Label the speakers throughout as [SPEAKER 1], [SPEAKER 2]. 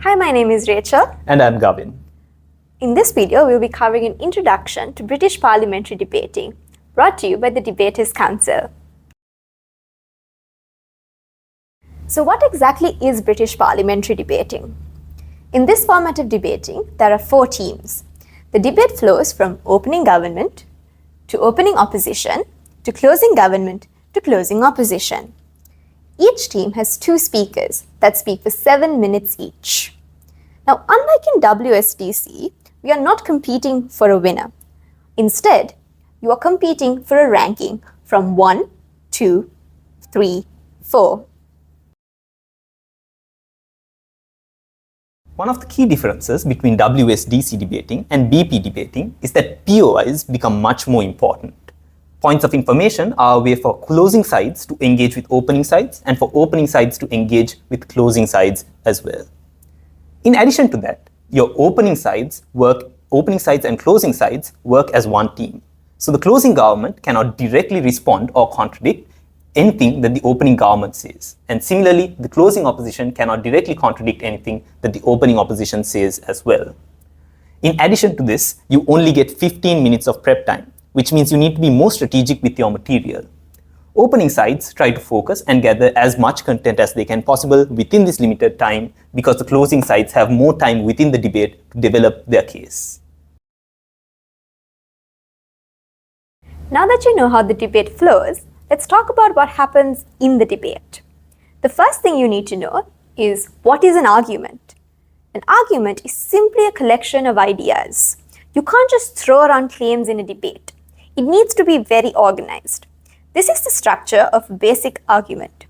[SPEAKER 1] Hi, my name is Rachel.
[SPEAKER 2] And I'm Gavin.
[SPEAKER 1] In this video, we'll be covering an introduction to British Parliamentary debating, brought to you by the Debaters Council. So what exactly is British Parliamentary debating? In this format of debating, there are 4 teams. The debate flows from opening government to opening opposition to closing government to closing opposition. Each team has 2 speakers that speak for 7 minutes each. Now, unlike in WSDC, we are not competing for a winner. Instead, you are competing for a ranking from 1, 2, 3, 4.
[SPEAKER 2] One of the key differences between WSDC debating and BP debating is that POIs become much more important. Points of information are a way for closing sides to engage with opening sides and for opening sides to engage with closing sides as well. In addition to that, your opening sides and closing sides work as one team. So the closing government cannot directly respond or contradict anything that the opening government says. And similarly, the closing opposition cannot directly contradict anything that the opening opposition says as well. In addition to this, you only get 15 minutes of prep time, which means you need to be more strategic with your material. Opening sides try to focus and gather as much content as they can possible within this limited time because the closing sides have more time within the debate to develop their case.
[SPEAKER 1] Now that you know how the debate flows, let's talk about what happens in the debate. The first thing you need to know is what is an argument? An argument is simply a collection of ideas. You can't just throw around claims in a debate. It needs to be very organized. This is the structure of a basic argument.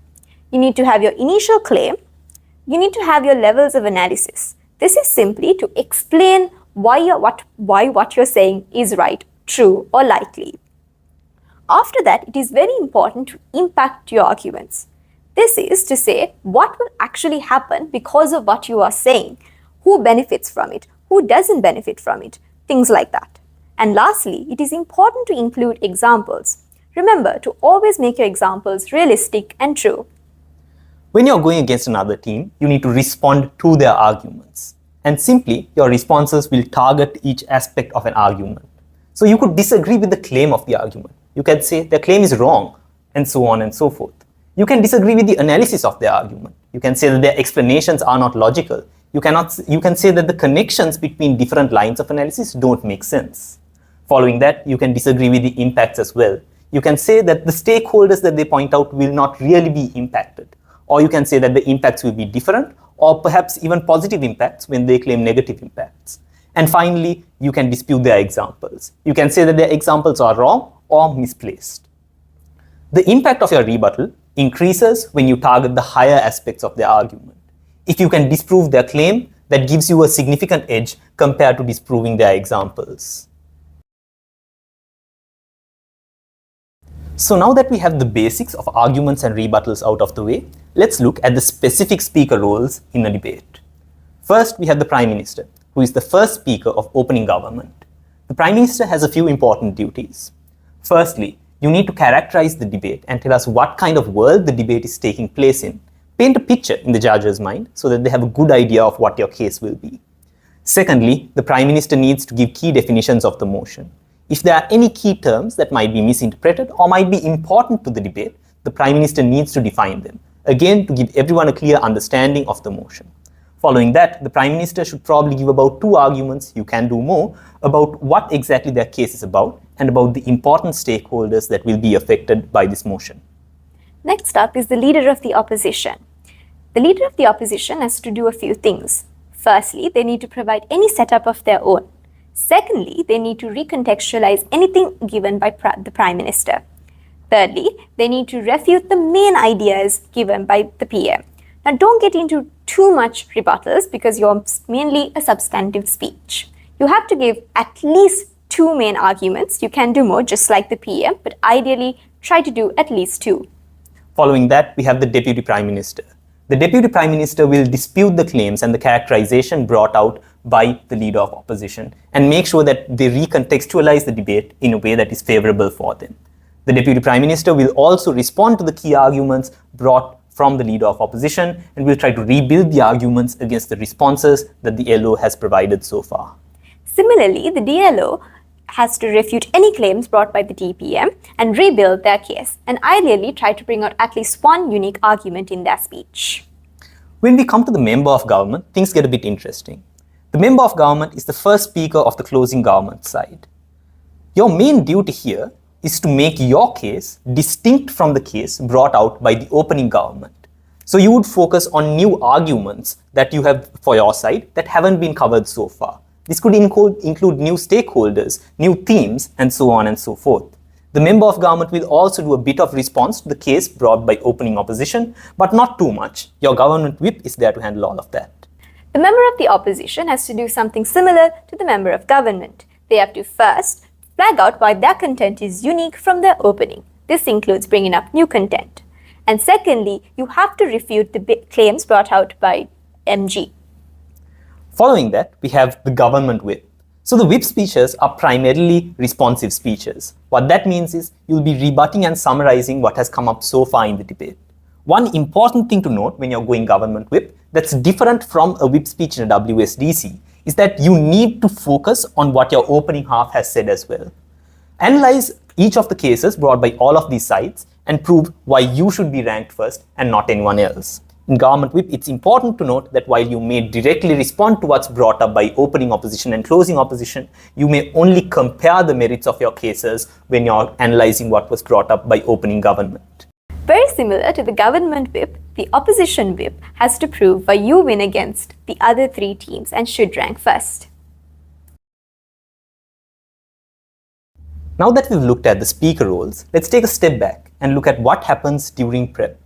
[SPEAKER 1] You need to have your initial claim. You need to have your levels of analysis. This is simply to explain why what you're saying is right, true, or likely. After that, it is very important to impact your arguments. This is to say what will actually happen because of what you are saying, who benefits from it, who doesn't benefit from it, things like that. And lastly, it is important to include examples. Remember to always make your examples realistic and true.
[SPEAKER 2] When you're going against another team, you need to respond to their arguments. And simply, your responses will target each aspect of an argument. So you could disagree with the claim of the argument. You can say their claim is wrong, and so on and so forth. You can disagree with the analysis of their argument. You can say that their explanations are not logical. You can say that the connections between different lines of analysis don't make sense. Following that, you can disagree with the impacts as well. You can say that the stakeholders that they point out will not really be impacted. Or you can say that the impacts will be different, or perhaps even positive impacts when they claim negative impacts. And finally, you can dispute their examples. You can say that their examples are wrong or misplaced. The impact of your rebuttal increases when you target the higher aspects of their argument. If you can disprove their claim, that gives you a significant edge compared to disproving their examples. So now that we have the basics of arguments and rebuttals out of the way, let's look at the specific speaker roles in a debate. First, we have the Prime Minister, who is the first speaker of opening government. The Prime Minister has a few important duties. Firstly, you need to characterize the debate and tell us what kind of world the debate is taking place in. Paint a picture in the judge's mind so that they have a good idea of what your case will be. Secondly, the Prime Minister needs to give key definitions of the motion. If there are any key terms that might be misinterpreted or might be important to the debate, the Prime Minister needs to define them, again to give everyone a clear understanding of the motion. Following that, the Prime Minister should probably give about 2 arguments, you can do more, about what exactly their case is about and about the important stakeholders that will be affected by this motion.
[SPEAKER 1] Next up is the Leader of the Opposition. The Leader of the Opposition has to do a few things. Firstly, they need to provide any setup of their own. Secondly, they need to recontextualize anything given by the Prime Minister. Thirdly, they need to refute the main ideas given by the PM. Now, don't get into too much rebuttals because you're mainly a substantive speech. You have to give at least 2 main arguments. You can do more just like the PM, but ideally try to do at least 2.
[SPEAKER 2] Following that, we have the Deputy Prime Minister. The Deputy Prime Minister will dispute the claims and the characterization brought out by the Leader of Opposition and make sure that they recontextualize the debate in a way that is favorable for them. The Deputy Prime Minister will also respond to the key arguments brought from the leader of opposition, and we'll try to rebuild the arguments against the responses that the LO has provided so far.
[SPEAKER 1] Similarly, the DLO has to refute any claims brought by the DPM and rebuild their case, and ideally try to bring out at least one unique argument in their speech.
[SPEAKER 2] When we come to the member of government, things get a bit interesting. The member of government is the first speaker of the closing government side. Your main duty here is to make your case distinct from the case brought out by the opening government. So you would focus on new arguments that you have for your side that haven't been covered so far. This could include new stakeholders, new themes, and so on and so forth. The member of government will also do a bit of response to the case brought by opening opposition, but not too much. Your government whip is there to handle all of that.
[SPEAKER 1] The member of the opposition has to do something similar to the member of government. They have to first flag out why their content is unique from their opening. This includes bringing up new content. And secondly, you have to refute the claims brought out by MG.
[SPEAKER 2] Following that, we have the government whip. So the whip speeches are primarily responsive speeches. What that means is you'll be rebutting and summarizing what has come up so far in the debate. One important thing to note when you're going government whip that's different from a whip speech in a WSDC is that you need to focus on what your opening half has said as well. Analyze each of the cases brought by all of these sides and prove why you should be ranked first and not anyone else. In government whip, it's important to note that while you may directly respond to what's brought up by opening opposition and closing opposition, you may only compare the merits of your cases when you're analyzing what was brought up by opening government.
[SPEAKER 1] Very similar to the government whip, the opposition whip has to prove why you win against the other three teams and should rank first.
[SPEAKER 2] Now that we've looked at the speaker roles, let's take a step back and look at what happens during prep.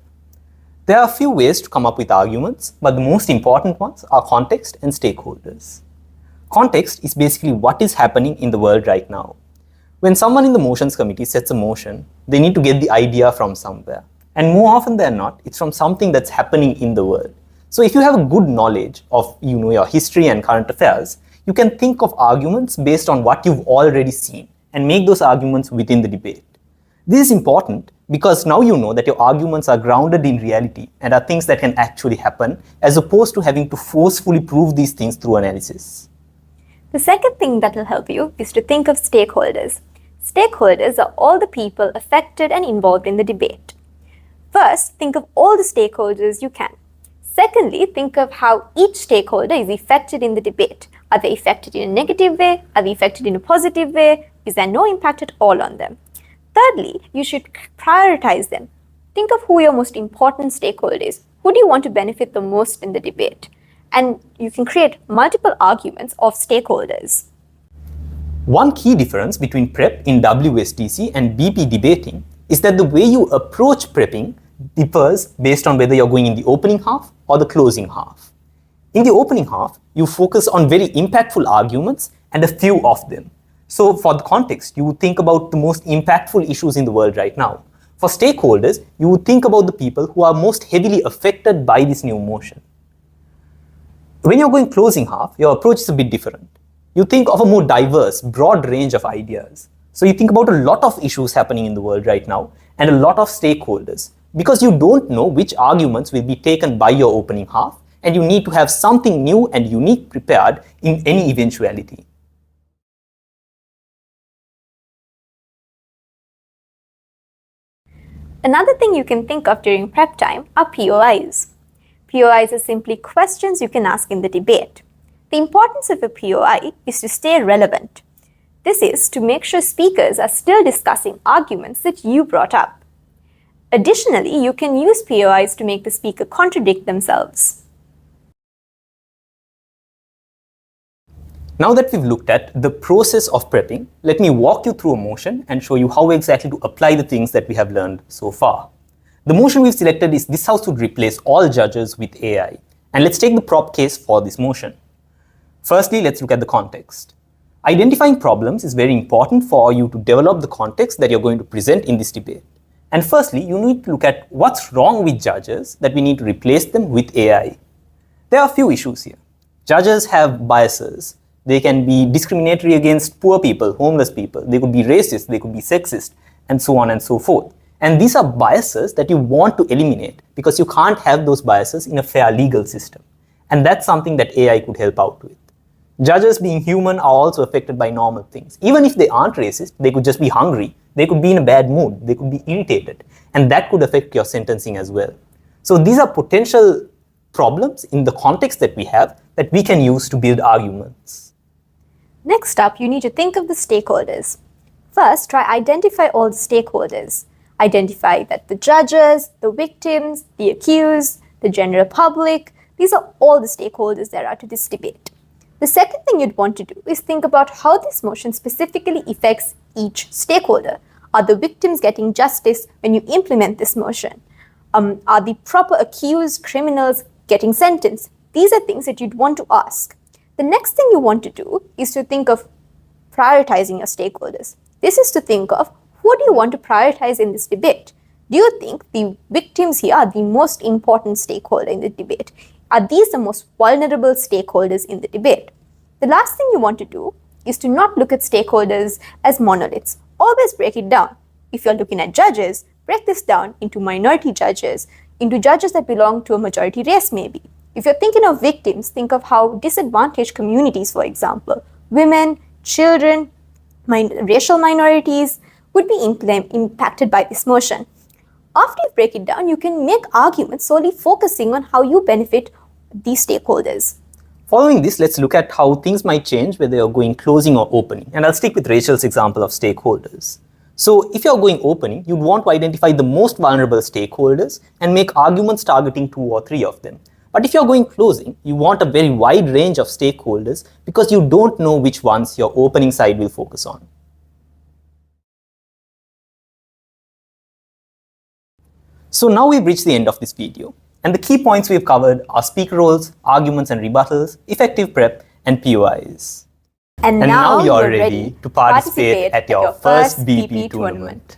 [SPEAKER 2] There are a few ways to come up with arguments, but the most important ones are context and stakeholders. Context is basically what is happening in the world right now. When someone in the motions committee sets a motion, they need to get the idea from somewhere. And more often than not, it's from something that's happening in the world. So if you have a good knowledge of your history and current affairs, you can think of arguments based on what you've already seen and make those arguments within the debate. This is important because now you know that your arguments are grounded in reality and are things that can actually happen, as opposed to having to forcefully prove these things through analysis.
[SPEAKER 1] The second thing that will help you is to think of stakeholders. Stakeholders are all the people affected and involved in the debate. First, think of all the stakeholders you can. Secondly, think of how each stakeholder is affected in the debate. Are they affected in a negative way? Are they affected in a positive way? Is there no impact at all on them? Thirdly, you should prioritize them. Think of who your most important stakeholder is. Who do you want to benefit the most in the debate? And you can create multiple arguments of stakeholders.
[SPEAKER 2] One key difference between prep in WSTC and BP debating is that the way you approach prepping differs based on whether you're going in the opening half or the closing half. In the opening half, you focus on very impactful arguments and a few of them. So for the context, you would think about the most impactful issues in the world right now. For stakeholders, you would think about the people who are most heavily affected by this new motion. When you're going closing half, your approach is a bit different. You think of a more diverse, broad range of ideas. So you think about a lot of issues happening in the world right now and a lot of stakeholders, because you don't know which arguments will be taken by your opening half, and you need to have something new and unique prepared in any eventuality.
[SPEAKER 1] Another thing you can think of during prep time are POIs. POIs are simply questions you can ask in the debate. The importance of a POI is to stay relevant. This is to make sure speakers are still discussing arguments that you brought up. Additionally, you can use POIs to make the speaker contradict themselves.
[SPEAKER 2] Now that we've looked at the process of prepping, let me walk you through a motion and show you how exactly to apply the things that we have learned so far. The motion we've selected is this house would replace all judges with AI. And let's take the prop case for this motion. Firstly, let's look at the context. Identifying problems is very important for you to develop the context that you're going to present in this debate. And firstly, you need to look at what's wrong with judges that we need to replace them with AI. There are a few issues here. Judges have biases. They can be discriminatory against poor people, homeless people. They could be racist, they could be sexist, and so on and so forth. And these are biases that you want to eliminate because you can't have those biases in a fair legal system. And that's something that AI could help out with. Judges, being human, are also affected by normal things. Even if they aren't racist, they could just be hungry, they could be in a bad mood, they could be irritated, and that could affect your sentencing as well. So these are potential problems in the context that we have that we can use to build arguments.
[SPEAKER 1] Next up, you need to think of the stakeholders. First, try identify all the stakeholders. Identify that the judges, the victims, the accused, the general public, these are all the stakeholders there are to this debate. The second thing you'd want to do is think about how this motion specifically affects each stakeholder. Are the victims getting justice when you implement this motion? Are the proper accused criminals getting sentenced? These are things that you'd want to ask. The next thing you want to do is to think of prioritizing your stakeholders. This is to think of who do you want to prioritize in this debate? Do you think the victims here are the most important stakeholder in the debate? Are these the most vulnerable stakeholders in the debate? The last thing you want to do is to not look at stakeholders as monoliths. Always break it down. If you're looking at judges, break this down into minority judges, into judges that belong to a majority race maybe. If you're thinking of victims, think of how disadvantaged communities, for example, women, children, racial minorities, would be impacted by this motion. After you break it down, you can make arguments solely focusing on how you benefit these stakeholders.
[SPEAKER 2] Following this, let's look at how things might change whether you're going closing or opening. And I'll stick with Rachel's example of stakeholders. So if you're going opening, you'd want to identify the most vulnerable stakeholders and make arguments targeting 2 or 3 of them. But if you're going closing, you want a very wide range of stakeholders because you don't know which ones your opening side will focus on. So now we've reached the end of this video, and the key points we've covered are speaker roles, arguments and rebuttals, effective prep, and POIs.
[SPEAKER 1] And
[SPEAKER 2] now you're ready to participate at your first BP tournament.